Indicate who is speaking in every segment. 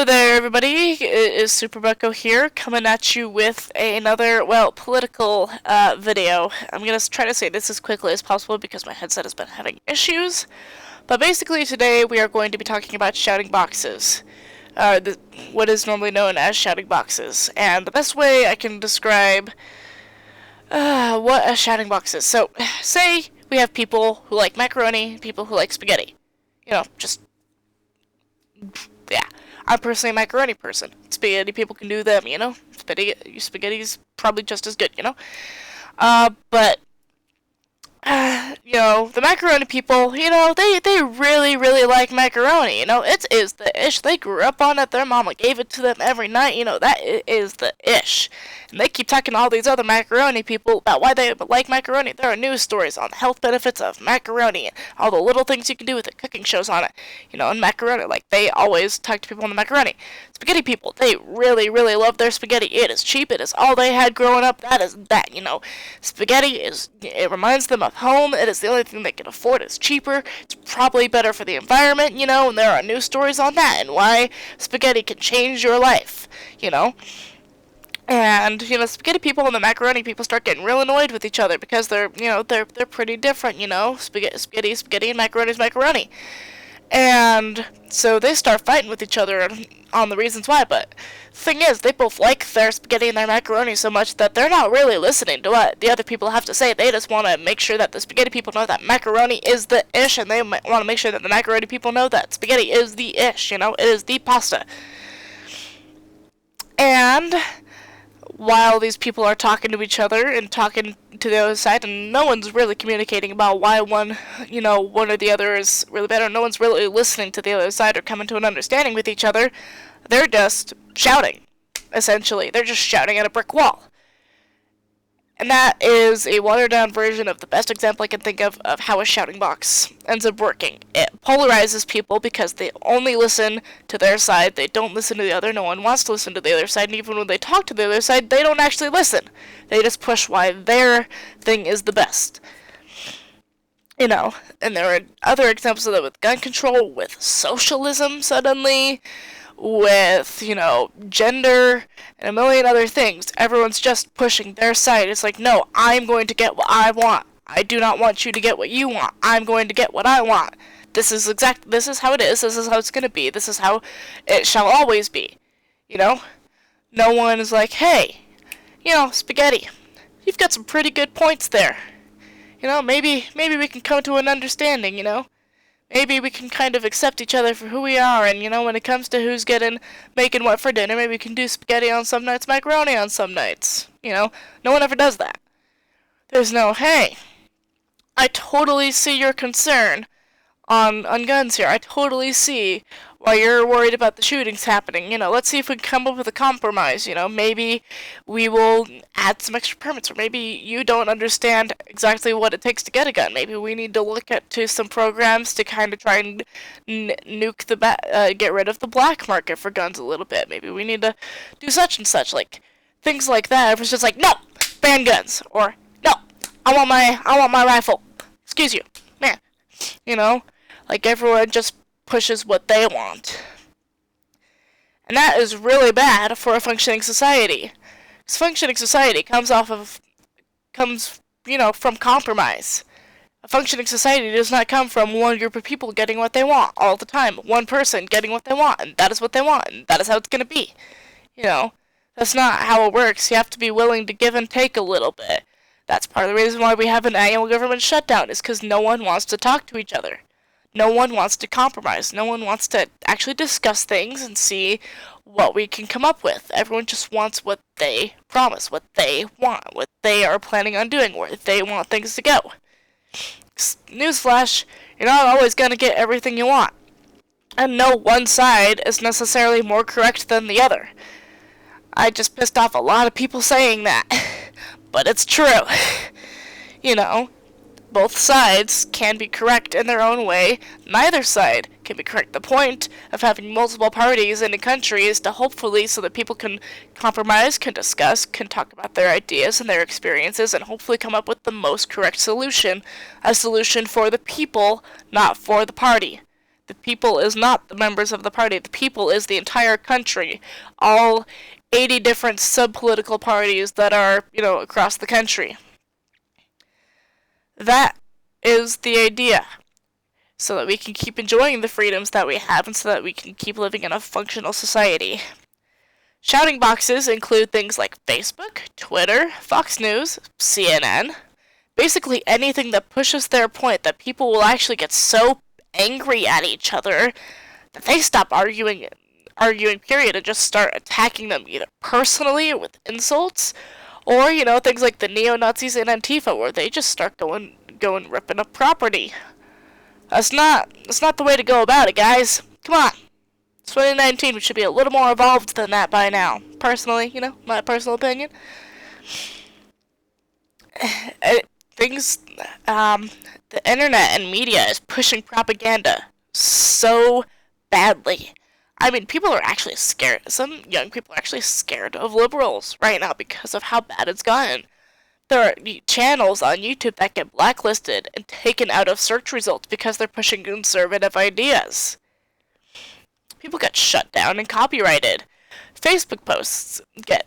Speaker 1: Hello there, everybody. It is Super Bucko here, coming at you with another, political video. I'm gonna try to say this as quickly as possible because my headset has been having issues. But basically, today we are going to be talking about shouting boxes. What is normally known as shouting boxes. And the best way I can describe what a shouting box is. So, say we have people who like macaroni, people who like spaghetti. Just yeah. I'm personally a macaroni person. Spaghetti people can do them, Spaghetti's probably just as good, But the macaroni people, they really, really like macaroni, It is the ish. They grew up on it. Their mama gave it to them every night, that is the ish. And they keep talking to all these other macaroni people about why they like macaroni. There are news stories on the health benefits of macaroni and all the little things you can do with it, cooking shows on it, and macaroni. Like, they always talk to people on the macaroni. Spaghetti people, they really, really love their spaghetti. It is cheap. It is all they had growing up. That is that, Spaghetti it reminds them of home. It is the only thing they can afford. It's cheaper. It's probably better for the environment, and there are news stories on that and why spaghetti can change your life, And, spaghetti people and the macaroni people start getting real annoyed with each other because they're pretty different, spaghetti, and macaroni's macaroni. And so they start fighting with each other on the reasons why, but the thing is, they both like their spaghetti and their macaroni so much that they're not really listening to what the other people have to say. They just want to make sure that the spaghetti people know that macaroni is the ish, and they want to make sure that the macaroni people know that spaghetti is the ish, it is the pasta. And while these people are talking to each other and talking to the other side, and no one's really communicating about why one or the other is really better, no one's really listening to the other side or coming to an understanding with each other, they're just shouting, essentially. They're just shouting at a brick wall. And that is a watered-down version of the best example I can think of how a shouting box ends up working. It polarizes people because they only listen to their side. They don't listen to the other. No one wants to listen to the other side. And even when they talk to the other side, they don't actually listen. They just push why their thing is the best. And there are other examples of that with gun control, with socialism suddenly, with, gender, and a million other things. Everyone's just pushing their side. It's like, no, I'm going to get what I want. I do not want you to get what you want. I'm going to get what I want. This is how it is. This is how it's going to be. This is how it shall always be. No one is like, hey, spaghetti, you've got some pretty good points there. Maybe we can come to an understanding, Maybe we can kind of accept each other for who we are, and, when it comes to who's making what for dinner, maybe we can do spaghetti on some nights, macaroni on some nights. No one ever does that. There's no, hey, I totally see your concern on guns here. I totally see why you're worried about the shootings happening. Let's see if we can come up with a compromise. Maybe we will add some extra permits, or maybe you don't understand exactly what it takes to get a gun. Maybe we need to look to some programs to kind of try and get rid of the black market for guns a little bit. Maybe we need to do such and such, like things like that. It was just like, no, ban guns, or no, I want my rifle. Excuse you, man. Like, everyone just pushes what they want. And that is really bad for a functioning society. Because functioning society comes from compromise. A functioning society does not come from one group of people getting what they want all the time. One person getting what they want, and that is what they want, and that is how it's going to be. That's not how it works. You have to be willing to give and take a little bit. That's part of the reason why we have an annual government shutdown, is because no one wants to talk to each other. No one wants to compromise. No one wants to actually discuss things and see what we can come up with. Everyone just wants what they promise, what they want, what they are planning on doing, where they want things to go. Newsflash, you're not always going to get everything you want. And no one side is necessarily more correct than the other. I just pissed off a lot of people saying that. But it's true. Both sides can be correct in their own way. Neither side can be correct. The point of having multiple parties in a country is to hopefully so that people can compromise, can discuss, can talk about their ideas and their experiences, and hopefully come up with the most correct solution. A solution for the people, not for the party. The people is not the members of the party. The people is the entire country. All 80 different sub-political parties that are, across the country. That is the idea. So that we can keep enjoying the freedoms that we have and so that we can keep living in a functional society. Shouting boxes include things like Facebook, Twitter, Fox News, CNN. Basically anything that pushes their point that people will actually get so angry at each other that they stop arguing period and just start attacking them either personally or with insults, or things like the neo-Nazis and Antifa where they just start going ripping up property. That's not the way to go about it, guys. Come on. It's 2019, we should be a little more evolved than that by now. Personally, my personal opinion. The internet and media is pushing propaganda so badly. I mean, people are actually scared. Some young people are actually scared of liberals right now because of how bad it's gotten. There are channels on YouTube that get blacklisted and taken out of search results because they're pushing conservative ideas. People get shut down and copyrighted. Facebook posts get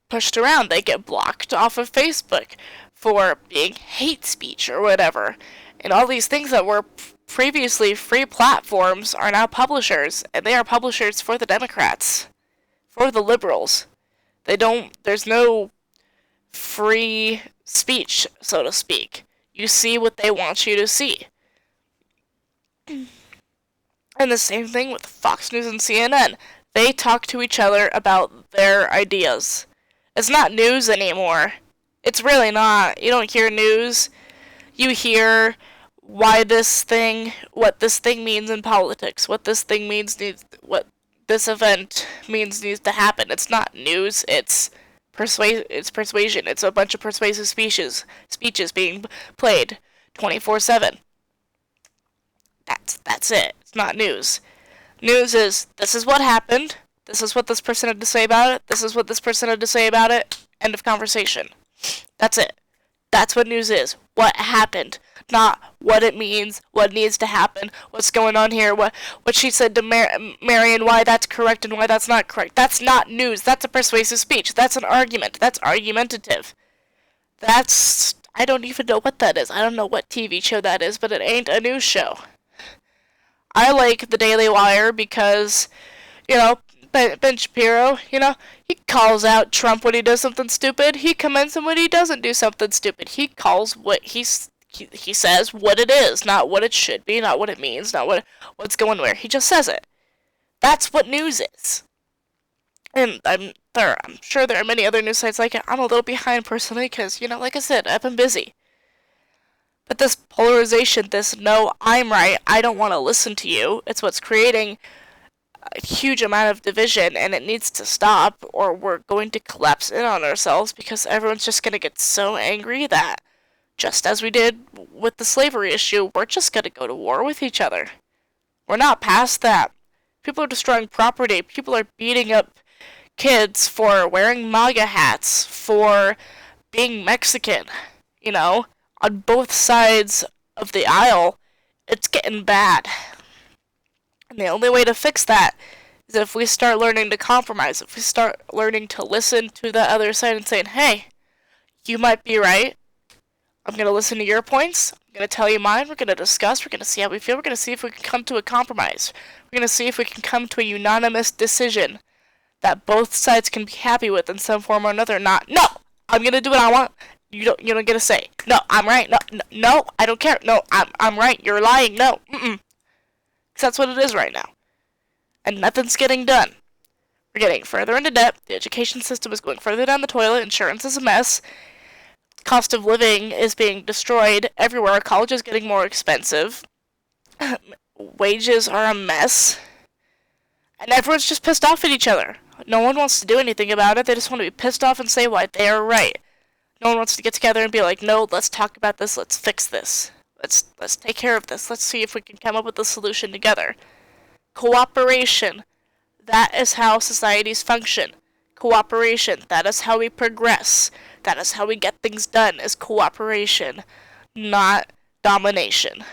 Speaker 1: pushed around. They get blocked off of Facebook for being hate speech or whatever. And all these things that were previously free platforms are now publishers, and they are publishers for the Democrats, for the liberals. There's no free speech, so to speak. You see what they want you to see. And the same thing with Fox News and CNN. They talk to each other about their ideas. It's not news anymore. It's really not. You don't hear news. You hear what this thing means in politics, what this thing means, what this event means needs to happen. It's not news. It's persuasion. It's a bunch of persuasive speeches being played 24/7. That's it. It's not news. News is, this is what happened. This is what this person had to say about it. This is what this person had to say about it. End of conversation. That's it. That's what news is. What happened. Not what it means, what needs to happen, what's going on here, what she said to Marion, why that's correct and why that's not correct. That's not news. That's a persuasive speech. That's an argument. That's argumentative. I don't even know what that is. I don't know what TV show that is, but it ain't a news show. I like the Daily Wire because, Ben Shapiro, he calls out Trump when he does something stupid. He commends him when he doesn't do something stupid. He calls what he says what it is, not what it should be, not what it means, not what's going where. He just says it. That's what news is. And I'm sure there are many other news sites like it. I'm a little behind personally because, like I said, I've been busy. But this polarization, this no, I'm right, I don't want to listen to you, it's what's creating a huge amount of division, and it needs to stop, or we're going to collapse in on ourselves because everyone's just going to get so angry that, just as we did with the slavery issue, we're just going to go to war with each other. We're not past that. People are destroying property. People are beating up kids for wearing MAGA hats, for being Mexican, on both sides of the aisle. It's getting bad. And the only way to fix that is if we start learning to compromise, if we start learning to listen to the other side and saying, hey, you might be right. I'm going to listen to your points. I'm going to tell you mine. We're going to discuss. We're going to see how we feel. We're going to see if we can come to a compromise. We're going to see if we can come to a unanimous decision that both sides can be happy with in some form or another. Not, no, I'm going to do what I want. You don't get a say. No, I'm right. No, I don't care. No, I'm right. You're lying. No, Because that's what it is right now. And nothing's getting done. We're getting further into debt. The education system is going further down the toilet. Insurance is a mess. Cost of living is being destroyed everywhere. College is getting more expensive. Wages are a mess. And everyone's just pissed off at each other. No one wants to do anything about it. They just want to be pissed off and say why they are right. No one wants to get together and be like, no, let's talk about this. Let's fix this. Let's take care of this. Let's see if we can come up with a solution together. Cooperation. That is how societies function. Cooperation. That is how we progress. That is how we get things done, is cooperation, not domination.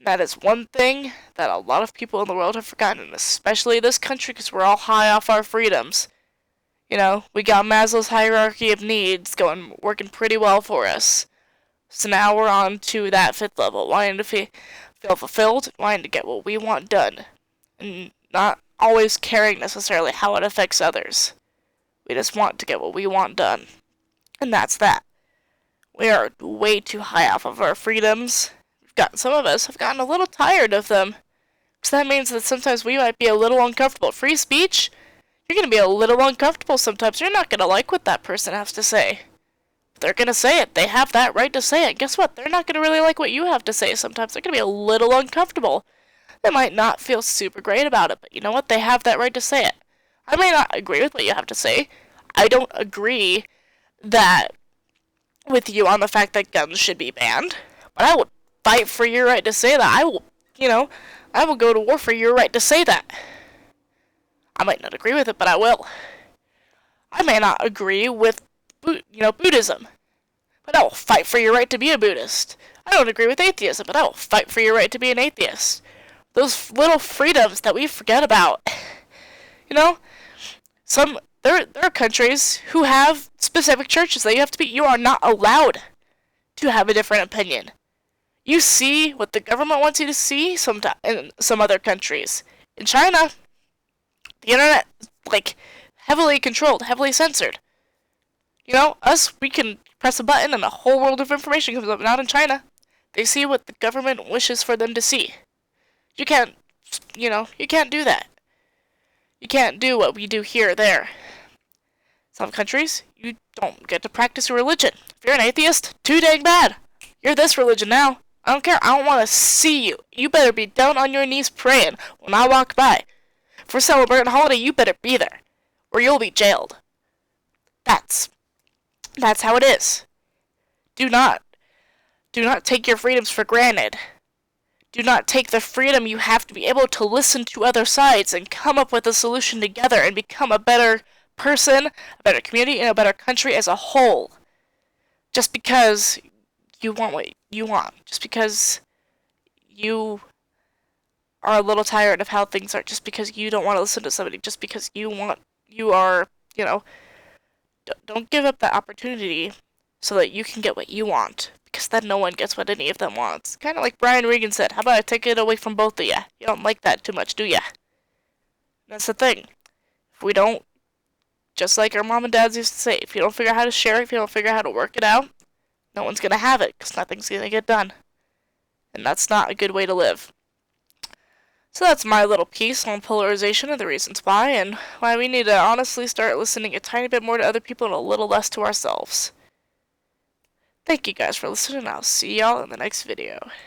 Speaker 1: And that is one thing that a lot of people in the world have forgotten, especially this country, because we're all high off our freedoms. You know, we got Maslow's hierarchy of needs going, working pretty well for us. So now we're on to that fifth level, wanting to feel fulfilled, wanting to get what we want done, and not always caring necessarily how it affects others. We just want to get what we want done. And that's that. We are way too high off of our freedoms. Some of us have gotten a little tired of them. So that means that sometimes we might be a little uncomfortable. Free speech? You're going to be a little uncomfortable sometimes. You're not going to like what that person has to say. They're going to say it. They have that right to say it. Guess what? They're not going to really like what you have to say sometimes. They're going to be a little uncomfortable. They might not feel super great about it, but you know what? They have that right to say it. I may not agree with what you have to say. I don't agree with you on the fact that guns should be banned, but I will fight for your right to say that. I will go to war for your right to say that. I might not agree with it, but I will. I may not agree with Buddhism, but I will fight for your right to be a Buddhist. I don't agree with atheism, but I will fight for your right to be an atheist. Those little freedoms that we forget about. You know, there are countries who have specific churches that you are not allowed to have a different opinion. You see what the government wants you to see in some other countries. In China, the internet is heavily controlled, heavily censored. You know, we can press a button and a whole world of information comes up. Not in China. They see what the government wishes for them to see. You can't do that. You can't do what we do here or there. Some countries, you don't get to practice your religion. If you're an atheist, too dang bad. You're this religion now. I don't care. I don't want to see you. You better be down on your knees praying when I walk by. If we're celebrating a holiday, you better be there, or you'll be jailed. That's how it is. Do not take your freedoms for granted. Do not take the freedom you have to be able to listen to other sides and come up with a solution together and become a better person, a better community, and a better country as a whole. Just because you want what you want. Just because you are a little tired of how things are. Just because you don't want to listen to somebody. Just because don't give up that opportunity so that you can get what you want. Because then no one gets what any of them wants. Kind of like Brian Regan said, how about I take it away from both of you? You don't like that too much, do ya? That's the thing. If we don't, just like our mom and dads used to say, if you don't figure out how to share it, if you don't figure out how to work it out, no one's going to have it, because nothing's going to get done. And that's not a good way to live. So that's my little piece on polarization and the reasons why, and why we need to honestly start listening a tiny bit more to other people and a little less to ourselves. Thank you guys for listening, and I'll see y'all in the next video.